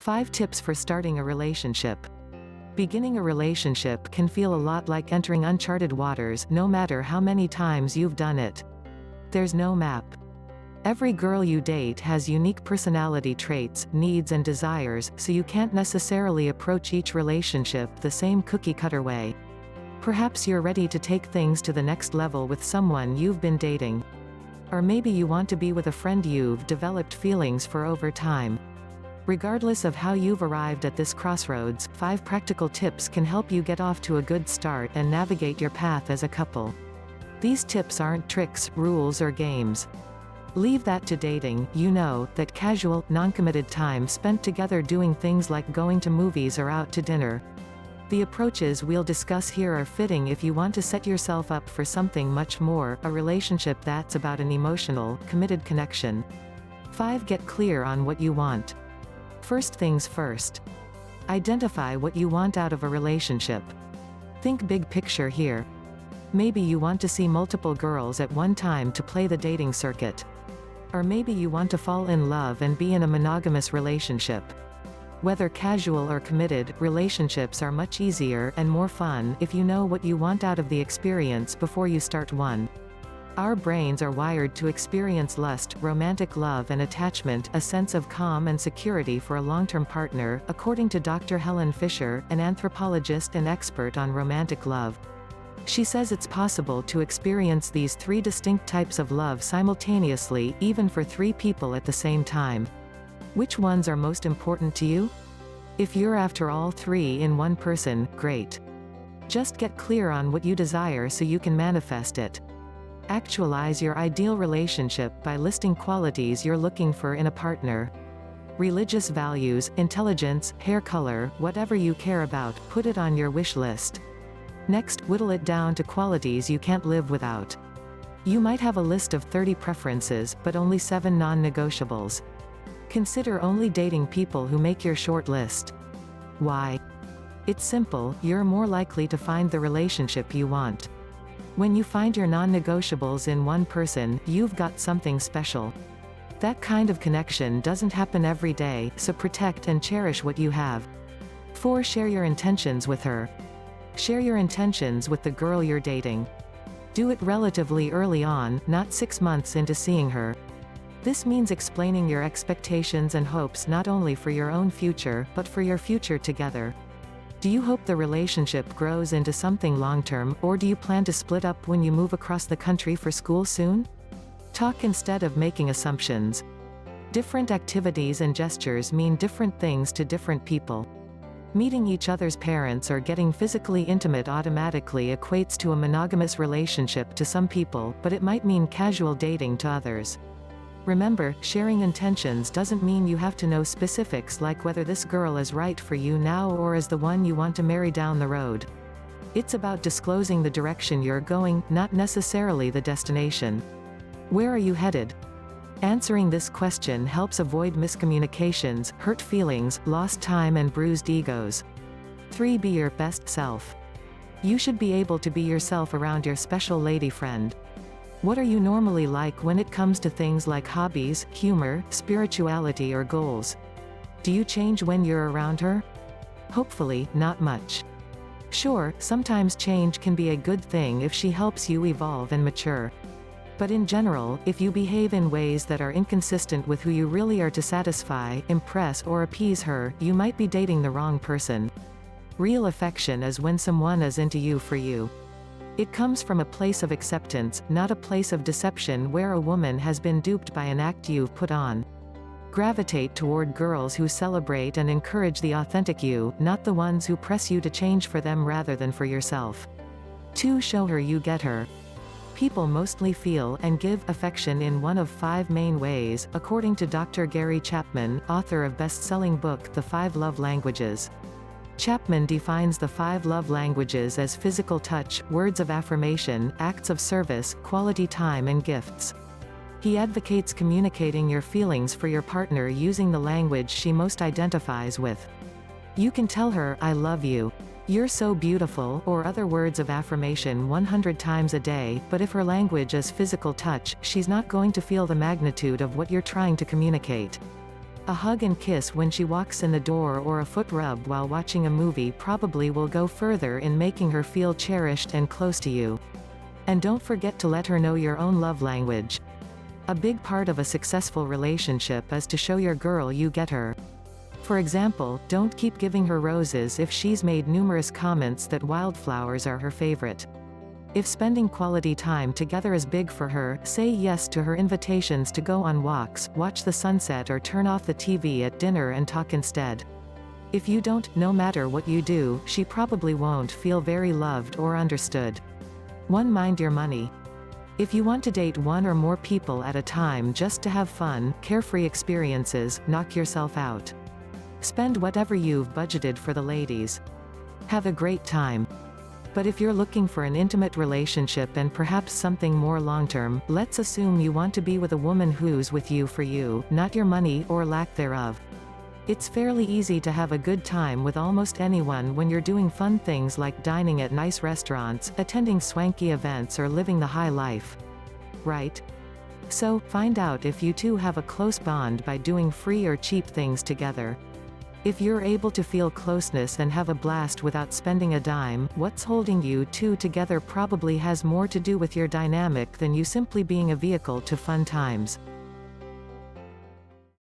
5 tips for starting a relationship. Beginning a relationship can feel a lot like entering uncharted waters, no matter how many times you've done it. There's no map. Every girl you date has unique personality traits, needs and desires, so you can't necessarily approach each relationship the same cookie-cutter way. Perhaps you're ready to take things to the next level with someone you've been dating. Or maybe you want to be with a friend you've developed feelings for over time. Regardless of how you've arrived at this crossroads, 5 practical tips can help you get off to a good start and navigate your path as a couple. These tips aren't tricks, rules or games. Leave that to dating, you know, that casual, non-committed time spent together doing things like going to movies or out to dinner. The approaches we'll discuss here are fitting if you want to set yourself up for something much more, a relationship that's about an emotional, committed connection. 5. Get clear on what you want. First things first. Identify what you want out of a relationship. Think big picture here. Maybe you want to see multiple girls at one time to play the dating circuit. Or maybe you want to fall in love and be in a monogamous relationship. Whether casual or committed, relationships are much easier and more fun if you know what you want out of the experience before you start one. Our brains are wired to experience lust, romantic love and attachment, a sense of calm and security for a long-term partner, according to Dr. Helen Fisher, an anthropologist and expert on romantic love. She says it's possible to experience these 3 distinct types of love simultaneously, even for 3 people at the same time. Which ones are most important to you? If you're after all 3 in one person, great. Just get clear on what you desire so you can manifest it. Actualize your ideal relationship by listing qualities you're looking for in a partner. Religious values, intelligence, hair color, whatever you care about, put it on your wish list. Next, whittle it down to qualities you can't live without. You might have a list of 30 preferences, but only 7 non-negotiables. Consider only dating people who make your short list. Why? It's simple, you're more likely to find the relationship you want. When you find your non-negotiables in one person, you've got something special. That kind of connection doesn't happen every day, so protect and cherish what you have. 4. Share your intentions with her. Share your intentions with the girl you're dating. Do it relatively early on, not 6 months into seeing her. This means explaining your expectations and hopes not only for your own future, but for your future together. Do you hope the relationship grows into something long-term, or do you plan to split up when you move across the country for school soon? Talk instead of making assumptions. Different activities and gestures mean different things to different people. Meeting each other's parents or getting physically intimate automatically equates to a monogamous relationship to some people, but it might mean casual dating to others. Remember, sharing intentions doesn't mean you have to know specifics like whether this girl is right for you now or is the one you want to marry down the road. It's about disclosing the direction you're going, not necessarily the destination. Where are you headed? Answering this question helps avoid miscommunications, hurt feelings, lost time and bruised egos. 3. Be your best self. You should be able to be yourself around your special lady friend. What are you normally like when it comes to things like hobbies, humor, spirituality or goals? Do you change when you're around her? Hopefully, not much. Sure, sometimes change can be a good thing if she helps you evolve and mature. But in general, if you behave in ways that are inconsistent with who you really are to satisfy, impress or appease her, you might be dating the wrong person. Real affection is when someone is into you for you. It comes from a place of acceptance, not a place of deception where a woman has been duped by an act you've put on. Gravitate toward girls who celebrate and encourage the authentic you, not the ones who press you to change for them rather than for yourself. 2. Show her you get her. People mostly feel and give affection in one of 5 main ways, according to Dr. Gary Chapman, author of best-selling book The 5 Love Languages. Chapman defines the 5 love languages as physical touch, words of affirmation, acts of service, quality time and gifts. He advocates communicating your feelings for your partner using the language she most identifies with. You can tell her, "I love you. You're so beautiful," or other words of affirmation 100 times a day, but if her language is physical touch, she's not going to feel the magnitude of what you're trying to communicate. A hug and kiss when she walks in the door or a foot rub while watching a movie probably will go further in making her feel cherished and close to you. And don't forget to let her know your own love language. A big part of a successful relationship is to show your girl you get her. For example, don't keep giving her roses if she's made numerous comments that wildflowers are her favorite. If spending quality time together is big for her, say yes to her invitations to go on walks, watch the sunset or turn off the TV at dinner and talk instead. If you don't, no matter what you do, she probably won't feel very loved or understood. 1. Mind your money. If you want to date one or more people at a time just to have fun, carefree experiences, knock yourself out. Spend whatever you've budgeted for the ladies. Have a great time. But if you're looking for an intimate relationship and perhaps something more long-term, let's assume you want to be with a woman who's with you for you, not your money or lack thereof. It's fairly easy to have a good time with almost anyone when you're doing fun things like dining at nice restaurants, attending swanky events or living the high life. Right? So, find out if you two have a close bond by doing free or cheap things together. If you're able to feel closeness and have a blast without spending a dime, what's holding you two together probably has more to do with your dynamic than you simply being a vehicle to fun times.